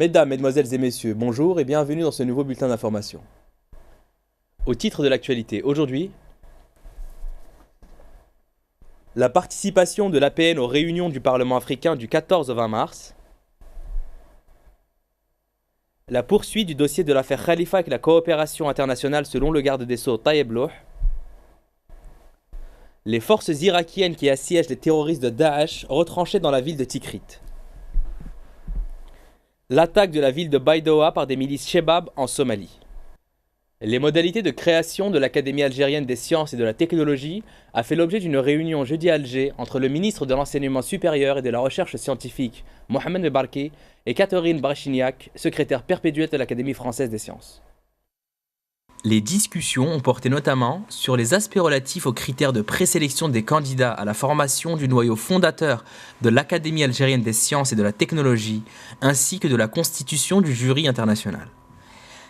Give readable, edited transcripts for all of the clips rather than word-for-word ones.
Mesdames, Mesdemoiselles et Messieurs, bonjour et bienvenue dans ce nouveau bulletin d'information. Au titre de l'actualité, aujourd'hui, la participation de l'APN aux réunions du Parlement africain du 14 au 20 mars, la poursuite du dossier de l'affaire Khalifa avec la coopération internationale selon le garde des Sceaux Tayeb Louh, les forces irakiennes qui assiègent les terroristes de Daesh retranchés dans la ville de Tikrit, l'attaque de la ville de Baidoa par des milices Shebab en Somalie. Les modalités de création de l'Académie algérienne des sciences et de la technologie a fait l'objet d'une réunion jeudi à Alger entre le ministre de l'Enseignement supérieur et de la Recherche scientifique, Mohamed Mebarki, et Catherine Brachignac, secrétaire perpétuelle de l'Académie française des sciences. Les discussions ont porté notamment sur les aspects relatifs aux critères de présélection des candidats à la formation du noyau fondateur de l'Académie algérienne des sciences et de la technologie, ainsi que de la constitution du jury international.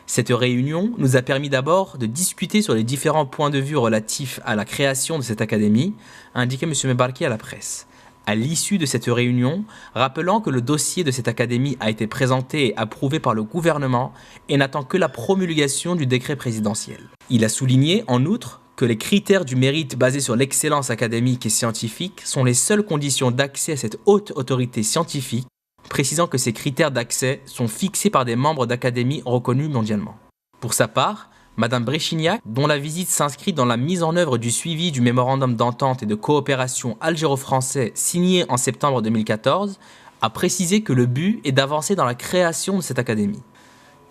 Cette réunion nous a permis d'abord de discuter sur les différents points de vue relatifs à la création de cette académie, a indiqué M. Mebarki à la presse. À l'issue de cette réunion, rappelant que le dossier de cette académie a été présenté et approuvé par le gouvernement et n'attend que la promulgation du décret présidentiel. Il a souligné, en outre, que les critères du mérite basés sur l'excellence académique et scientifique sont les seules conditions d'accès à cette haute autorité scientifique, précisant que ces critères d'accès sont fixés par des membres d'académies reconnus mondialement. Pour sa part, Mme Brechignac, dont la visite s'inscrit dans la mise en œuvre du suivi du mémorandum d'entente et de coopération algéro-français signé en septembre 2014, a précisé que le but est d'avancer dans la création de cette académie.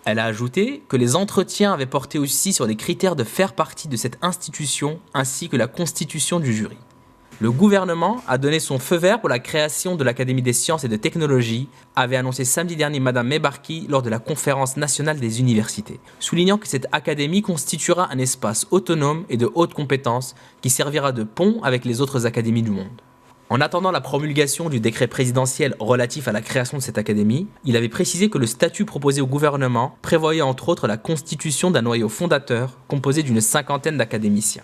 Elle a ajouté que les entretiens avaient porté aussi sur les critères de faire partie de cette institution ainsi que la constitution du jury. Le gouvernement a donné son feu vert pour la création de l'Académie des sciences et de technologie, avait annoncé samedi dernier Mme Mebarki lors de la conférence nationale des universités, soulignant que cette académie constituera un espace autonome et de haute compétence qui servira de pont avec les autres académies du monde. En attendant la promulgation du décret présidentiel relatif à la création de cette académie, il avait précisé que le statut proposé au gouvernement prévoyait entre autres la constitution d'un noyau fondateur composé d'une cinquantaine d'académiciens.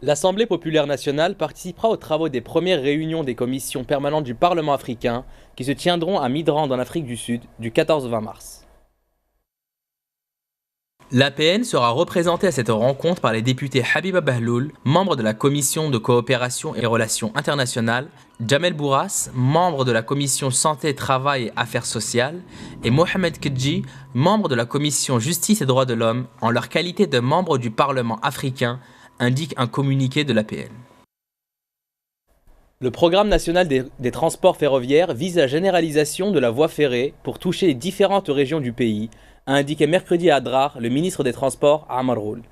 L'Assemblée populaire nationale participera aux travaux des premières réunions des commissions permanentes du Parlement africain qui se tiendront à Midrand en Afrique du Sud du 14 au 20 mars. L'APN sera représentée à cette rencontre par les députés Habiba Bahloul, membre de la Commission de coopération et relations internationales, Jamel Bourras, membre de la Commission santé, travail et affaires sociales, et Mohamed Kedji, membre de la Commission justice et droits de l'homme, en leur qualité de membre du Parlement africain, indique un communiqué de l'APN. Le programme national des transports ferroviaires vise la généralisation de la voie ferrée pour toucher les différentes régions du pays, a indiqué mercredi à Adrar le ministre des Transports Amar Roul.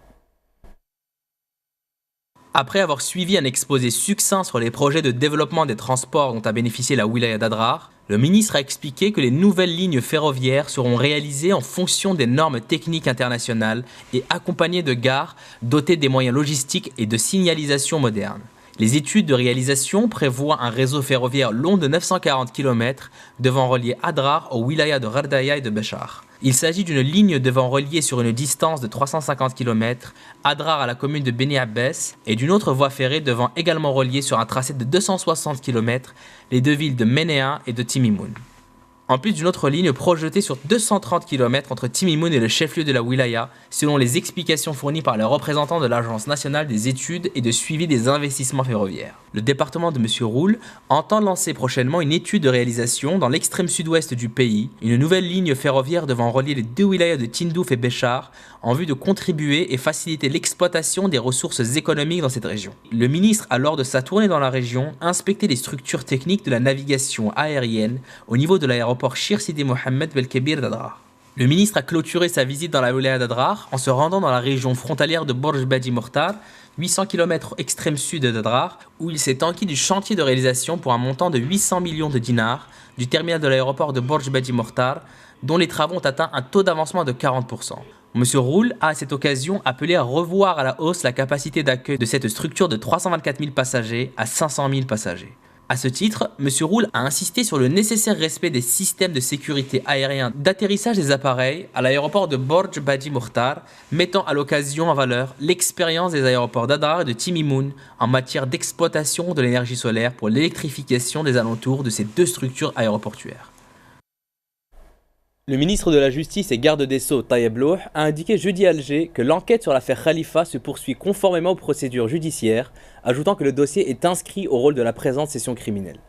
Après avoir suivi un exposé succinct sur les projets de développement des transports dont a bénéficié la wilaya d'Adrar, le ministre a expliqué que les nouvelles lignes ferroviaires seront réalisées en fonction des normes techniques internationales et accompagnées de gares dotées des moyens logistiques et de signalisation modernes. Les études de réalisation prévoient un réseau ferroviaire long de 940 km devant relier Adrar aux wilayas de Ghardaya et de Béchar. Il s'agit d'une ligne devant relier sur une distance de 350 km Adrar à la commune de Beni Abbès et d'une autre voie ferrée devant également relier sur un tracé de 260 km les deux villes de Ménéa et de Timimoun. En plus d'une autre ligne projetée sur 230 km entre Timimoun et le chef-lieu de la wilaya, selon les explications fournies par les représentants de l'Agence nationale des études et de suivi des investissements ferroviaires. Le département de M. Roul entend lancer prochainement une étude de réalisation dans l'extrême sud-ouest du pays, une nouvelle ligne ferroviaire devant relier les deux wilayas de Tindouf et Béchar, en vue de contribuer et faciliter l'exploitation des ressources économiques dans cette région. Le ministre a lors de sa tournée dans la région inspecté les structures techniques de la navigation aérienne au niveau de l'aéroport Shir Sidi Mohammed Belkebir d'Adrar. Le ministre a clôturé sa visite dans la wilaya d'Adrar en se rendant dans la région frontalière de Borj Badi Mortar, 800 km extrême sud d'Adrar, où il s'est enquis du chantier de réalisation pour un montant de 800 millions de dinars du terminal de l'aéroport de Borj Badi Mortar, dont les travaux ont atteint un taux d'avancement de 40%. M. Roul a à cette occasion appelé à revoir à la hausse la capacité d'accueil de cette structure de 324 000 passagers à 500 000 passagers. À ce titre, M. Roul a insisté sur le nécessaire respect des systèmes de sécurité aérien d'atterrissage des appareils à l'aéroport de Borj Badi Mortar, mettant à l'occasion en valeur l'expérience des aéroports d'Adrar et de Timimoun en matière d'exploitation de l'énergie solaire pour l'électrification des alentours de ces deux structures aéroportuaires. Le ministre de la Justice et garde des Sceaux, Tayeb Louh, a indiqué jeudi à Alger que l'enquête sur l'affaire Khalifa se poursuit conformément aux procédures judiciaires, ajoutant que le dossier est inscrit au rôle de la présente session criminelle.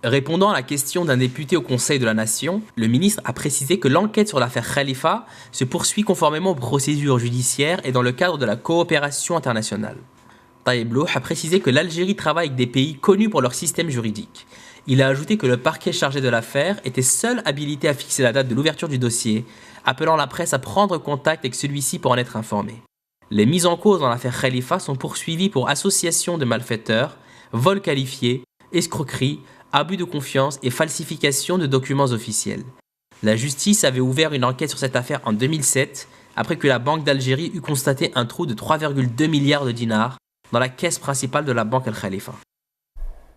Répondant à la question d'un député au Conseil de la Nation, le ministre a précisé que l'enquête sur l'affaire Khalifa se poursuit conformément aux procédures judiciaires et dans le cadre de la coopération internationale. Tayeb Louh a précisé que l'Algérie travaille avec des pays connus pour leur système juridique. Il a ajouté que le parquet chargé de l'affaire était seul habilité à fixer la date de l'ouverture du dossier, appelant la presse à prendre contact avec celui-ci pour en être informé. Les mises en cause dans l'affaire Khalifa sont poursuivies pour association de malfaiteurs, vol qualifié, escroquerie, abus de confiance et falsification de documents officiels. La justice avait ouvert une enquête sur cette affaire en 2007, après que la Banque d'Algérie eut constaté un trou de 3,2 milliards de dinars dans la caisse principale de la Banque Al Khalifa.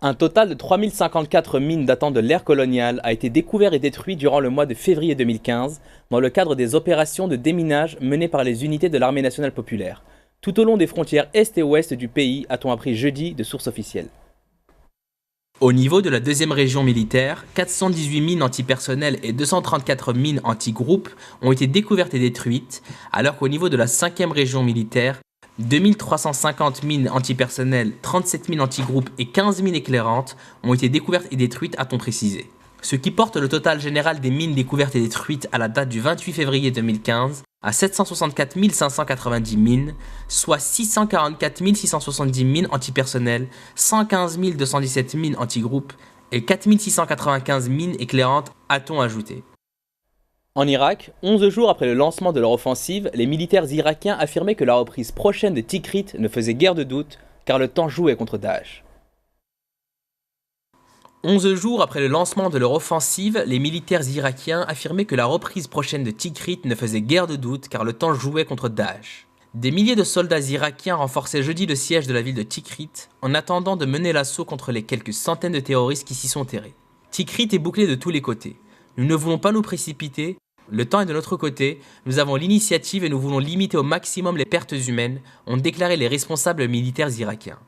Un total de 3054 mines datant de l'ère coloniale a été découvert et détruit durant le mois de février 2015 dans le cadre des opérations de déminage menées par les unités de l'Armée nationale populaire, tout au long des frontières est et ouest du pays, a-t-on appris jeudi de sources officielles. Au niveau de la deuxième région militaire, 418 mines antipersonnelles et 234 mines anti-groupes ont été découvertes et détruites, alors qu'au niveau de la cinquième région militaire, 2350 mines antipersonnelles, 37 mines anti-groupes et 15 mines éclairantes ont été découvertes et détruites, a-t-on précisé. Ce qui porte le total général des mines découvertes et détruites à la date du 28 février 2015 à 764 590 mines, soit 644 670 mines antipersonnelles, 115 217 mines anti-groupes et 4 695 mines éclairantes, a-t-on ajouté. En Irak, 11 jours après le lancement de leur offensive, les militaires irakiens affirmaient que la reprise prochaine de Tikrit ne faisait guère de doute, car le temps jouait contre Daesh. 11 jours après le lancement de leur offensive, les militaires irakiens affirmaient que la reprise prochaine de Tikrit ne faisait guère de doute, car le temps jouait contre Daesh. Des milliers de soldats irakiens renforçaient jeudi le siège de la ville de Tikrit, en attendant de mener l'assaut contre les quelques centaines de terroristes qui s'y sont terrés. Tikrit est bouclé de tous les côtés. Nous ne voulons pas nous précipiter. Le temps est de notre côté, nous avons l'initiative et nous voulons limiter au maximum les pertes humaines, ont déclaré les responsables militaires irakiens.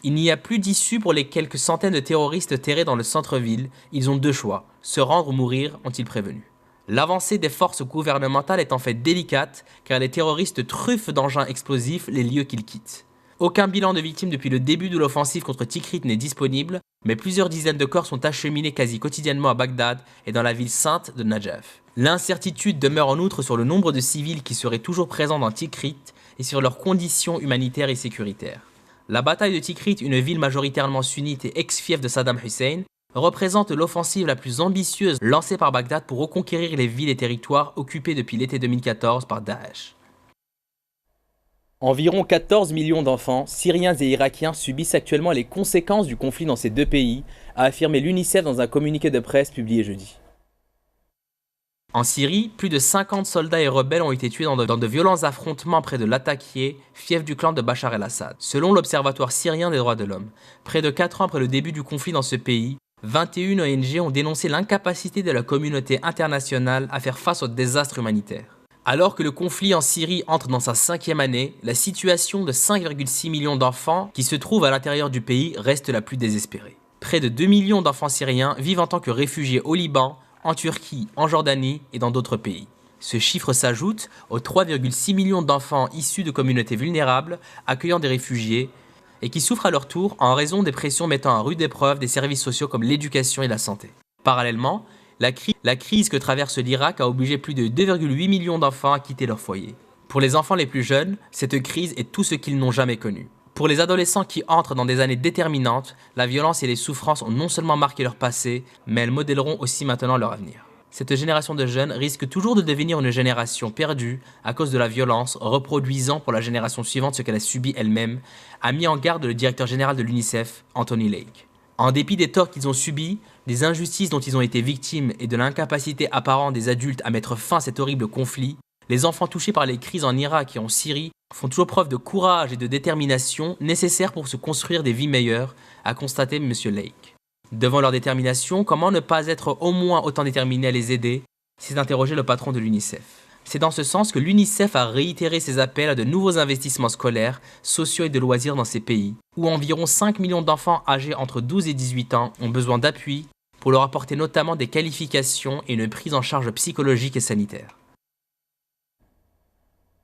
Il n'y a plus d'issue pour les quelques centaines de terroristes terrés dans le centre-ville, ils ont deux choix, se rendre ou mourir, ont-ils prévenu. L'avancée des forces gouvernementales est en fait délicate, car les terroristes truffent d'engins explosifs les lieux qu'ils quittent. Aucun bilan de victimes depuis le début de l'offensive contre Tikrit n'est disponible, mais plusieurs dizaines de corps sont acheminés quasi quotidiennement à Bagdad et dans la ville sainte de Najaf. L'incertitude demeure en outre sur le nombre de civils qui seraient toujours présents dans Tikrit et sur leurs conditions humanitaires et sécuritaires. La bataille de Tikrit, une ville majoritairement sunnite et ex-fief de Saddam Hussein, représente l'offensive la plus ambitieuse lancée par Bagdad pour reconquérir les villes et territoires occupés depuis l'été 2014 par Daesh. Environ 14 millions d'enfants, syriens et irakiens, subissent actuellement les conséquences du conflit dans ces deux pays, a affirmé l'UNICEF dans un communiqué de presse publié jeudi. En Syrie, plus de 50 soldats et rebelles ont été tués dans de violents affrontements près de Latakia, fief du clan de Bachar el-Assad. Selon l'Observatoire syrien des droits de l'homme, près de 4 ans après le début du conflit dans ce pays, 21 ONG ont dénoncé l'incapacité de la communauté internationale à faire face au désastre humanitaire. Alors que le conflit en Syrie entre dans sa 5e année, la situation de 5,6 millions d'enfants qui se trouvent à l'intérieur du pays reste la plus désespérée. Près de 2 millions d'enfants syriens vivent en tant que réfugiés au Liban, en Turquie, en Jordanie et dans d'autres pays. Ce chiffre s'ajoute aux 3,6 millions d'enfants issus de communautés vulnérables accueillant des réfugiés et qui souffrent à leur tour en raison des pressions mettant à rude épreuve des services sociaux comme l'éducation et la santé. Parallèlement, la crise que traverse l'Irak a obligé plus de 2,8 millions d'enfants à quitter leur foyer. Pour les enfants les plus jeunes, cette crise est tout ce qu'ils n'ont jamais connu. Pour les adolescents qui entrent dans des années déterminantes, la violence et les souffrances ont non seulement marqué leur passé, mais elles modèleront aussi maintenant leur avenir. Cette génération de jeunes risque toujours de devenir une génération perdue à cause de la violence, reproduisant pour la génération suivante ce qu'elle a subi elle-même, a mis en garde le directeur général de l'UNICEF, Anthony Lake. En dépit des torts qu'ils ont subis, des injustices dont ils ont été victimes et de l'incapacité apparente des adultes à mettre fin à cet horrible conflit, les enfants touchés par les crises en Irak et en Syrie font toujours preuve de courage et de détermination nécessaires pour se construire des vies meilleures, a constaté M. Lake. Devant leur détermination, comment ne pas être au moins autant déterminé à les aider, s'est interrogé le patron de l'UNICEF. C'est dans ce sens que l'UNICEF a réitéré ses appels à de nouveaux investissements scolaires, sociaux et de loisirs dans ces pays, où environ 5 millions d'enfants âgés entre 12 et 18 ans ont besoin d'appui, pour leur apporter notamment des qualifications et une prise en charge psychologique et sanitaire.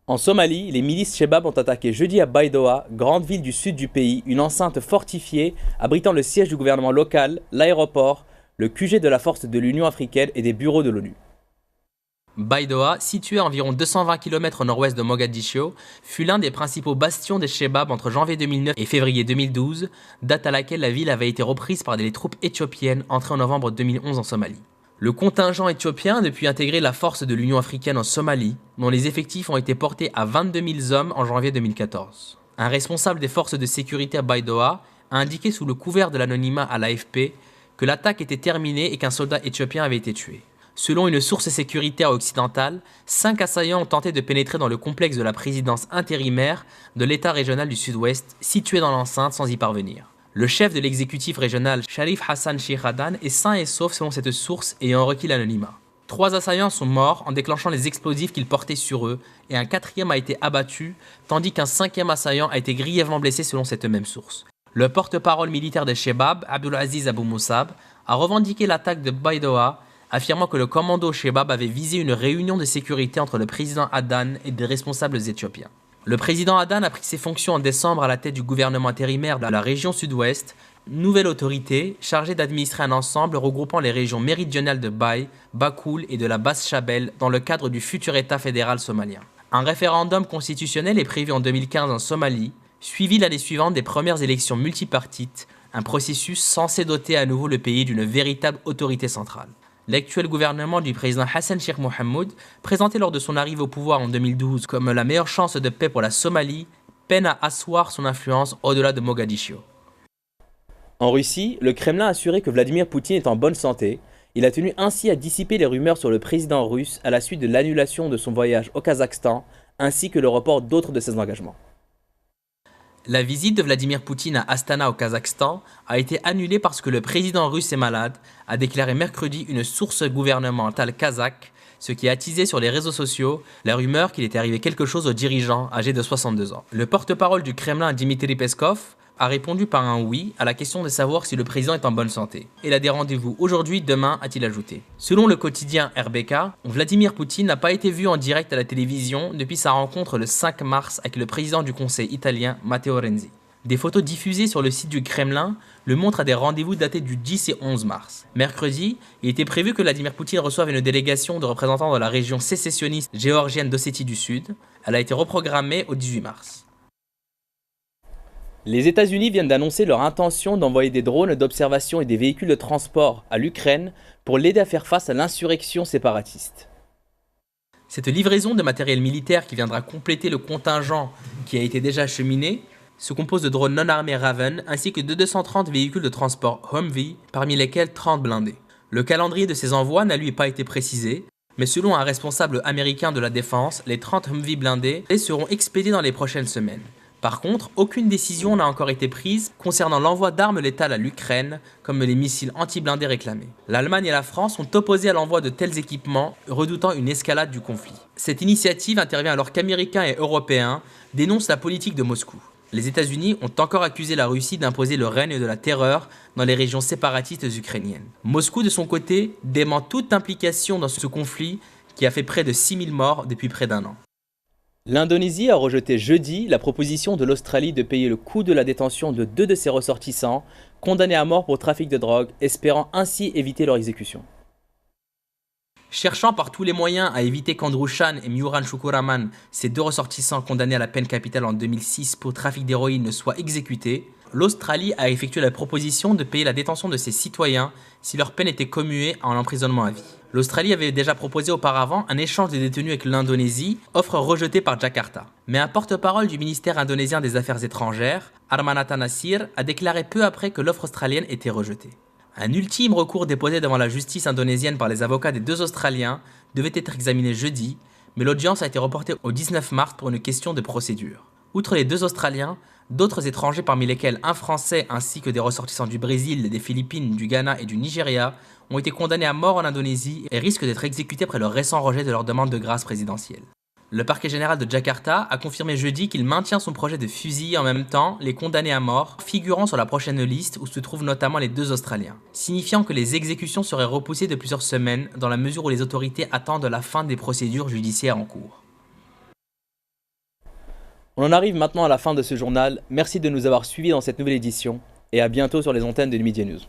En Somalie, les milices Shebab ont attaqué jeudi à Baidoa, grande ville du sud du pays, une enceinte fortifiée abritant le siège du gouvernement local, l'aéroport, le QG de la force de l'Union africaine et des bureaux de l'ONU. Baidoa, situé à environ 220 km au nord-ouest de Mogadiscio, fut l'un des principaux bastions des Shebab entre janvier 2009 et février 2012, date à laquelle la ville avait été reprise par des troupes éthiopiennes entrées en novembre 2011 en Somalie. Le contingent éthiopien a depuis intégré la force de l'Union africaine en Somalie, dont les effectifs ont été portés à 22 000 hommes en janvier 2014. Un responsable des forces de sécurité à Baidoa a indiqué sous le couvert de l'anonymat à l'AFP que l'attaque était terminée et qu'un soldat éthiopien avait été tué. Selon une source sécuritaire occidentale, 5 assaillants ont tenté de pénétrer dans le complexe de la présidence intérimaire de l'État régional du Sud-Ouest, situé dans l'enceinte sans y parvenir. Le chef de l'exécutif régional, Sharif Hassan Sheikhadan, est sain et sauf selon cette source ayant requis l'anonymat. 3 assaillants sont morts en déclenchant les explosifs qu'ils portaient sur eux et un 4e a été abattu, tandis qu'un 5e assaillant a été grièvement blessé selon cette même source. Le porte-parole militaire des Shebab, Abdulaziz Abou Moussab, a revendiqué l'attaque de Baidoa, affirmant que le commando Shebab avait visé une réunion de sécurité entre le président Adan et des responsables éthiopiens. Le président Adan a pris ses fonctions en décembre à la tête du gouvernement intérimaire de la région sud-ouest, nouvelle autorité chargée d'administrer un ensemble regroupant les régions méridionales de Baye, Bakoul et de la Basse-Chabelle dans le cadre du futur État fédéral somalien. Un référendum constitutionnel est prévu en 2015 en Somalie, suivi l'année suivante des premières élections multipartites, un processus censé doter à nouveau le pays d'une véritable autorité centrale. L'actuel gouvernement du président Hassan Sheikh Mohamud, présenté lors de son arrivée au pouvoir en 2012 comme la meilleure chance de paix pour la Somalie, peine à asseoir son influence au-delà de Mogadiscio. En Russie, le Kremlin a assuré que Vladimir Poutine est en bonne santé. Il a tenu ainsi à dissiper les rumeurs sur le président russe à la suite de l'annulation de son voyage au Kazakhstan, ainsi que le report d'autres de ses engagements. La visite de Vladimir Poutine à Astana au Kazakhstan a été annulée parce que le président russe est malade, a déclaré mercredi une source gouvernementale kazakh, ce qui a attisé sur les réseaux sociaux la rumeur qu'il était arrivé quelque chose au dirigeant âgé de 62 ans. Le porte-parole du Kremlin, Dmitry Peskov, a répondu par un oui à la question de savoir si le président est en bonne santé. Il a des rendez-vous aujourd'hui, demain, a-t-il ajouté. Selon le quotidien RBK, Vladimir Poutine n'a pas été vu en direct à la télévision depuis sa rencontre le 5 mars avec le président du Conseil italien, Matteo Renzi. Des photos diffusées sur le site du Kremlin le montrent à des rendez-vous datés du 10 et 11 mars. Mercredi, il était prévu que Vladimir Poutine reçoive une délégation de représentants de la région sécessionniste géorgienne d'Ossétie du Sud. Elle a été reprogrammée au 18 mars. Les États-Unis viennent d'annoncer leur intention d'envoyer des drones d'observation et des véhicules de transport à l'Ukraine pour l'aider à faire face à l'insurrection séparatiste. Cette livraison de matériel militaire qui viendra compléter le contingent qui a été déjà acheminé se compose de drones non armés Raven ainsi que de 230 véhicules de transport Humvee, parmi lesquels 30 blindés. Le calendrier de ces envois n'a lui pas été précisé, mais selon un responsable américain de la défense, les 30 Humvee blindés seront expédiés dans les prochaines semaines. Par contre, aucune décision n'a encore été prise concernant l'envoi d'armes létales à l'Ukraine, comme les missiles anti-blindés réclamés. L'Allemagne et la France sont opposées à l'envoi de tels équipements, redoutant une escalade du conflit. Cette initiative intervient alors qu'Américains et Européens dénoncent la politique de Moscou. Les États-Unis ont encore accusé la Russie d'imposer le règne de la terreur dans les régions séparatistes ukrainiennes. Moscou, de son côté, dément toute implication dans ce conflit qui a fait près de 6 000 morts depuis près d'1 an. L'Indonésie a rejeté jeudi la proposition de l'Australie de payer le coût de la détention de 2 de ses ressortissants, condamnés à mort pour trafic de drogue, espérant ainsi éviter leur exécution. Cherchant par tous les moyens à éviter qu'Andrew Chan et Myuran Shukuraman, ces 2 ressortissants condamnés à la peine capitale en 2006 pour trafic d'héroïne, ne soient exécutés, l'Australie a effectué la proposition de payer la détention de ses citoyens si leur peine était commuée en emprisonnement à vie. L'Australie avait déjà proposé auparavant un échange de détenus avec l'Indonésie, offre rejetée par Jakarta. Mais un porte-parole du ministère indonésien des Affaires étrangères, Armanata Nasir, a déclaré peu après que l'offre australienne était rejetée. Un ultime recours déposé devant la justice indonésienne par les avocats des 2 Australiens devait être examiné jeudi, mais l'audience a été reportée au 19 mars pour une question de procédure. Outre les 2 Australiens, d'autres étrangers parmi lesquels un Français ainsi que des ressortissants du Brésil, des Philippines, du Ghana et du Nigeria ont été condamnés à mort en Indonésie et risquent d'être exécutés après le récent rejet de leur demande de grâce présidentielle. Le parquet général de Jakarta a confirmé jeudi qu'il maintient son projet de fusiller en même temps les condamnés à mort figurant sur la prochaine liste où se trouvent notamment les 2 Australiens, signifiant que les exécutions seraient repoussées de plusieurs semaines dans la mesure où les autorités attendent la fin des procédures judiciaires en cours. On en arrive maintenant à la fin de ce journal. Merci de nous avoir suivis dans cette nouvelle édition et à bientôt sur les antennes de Media News.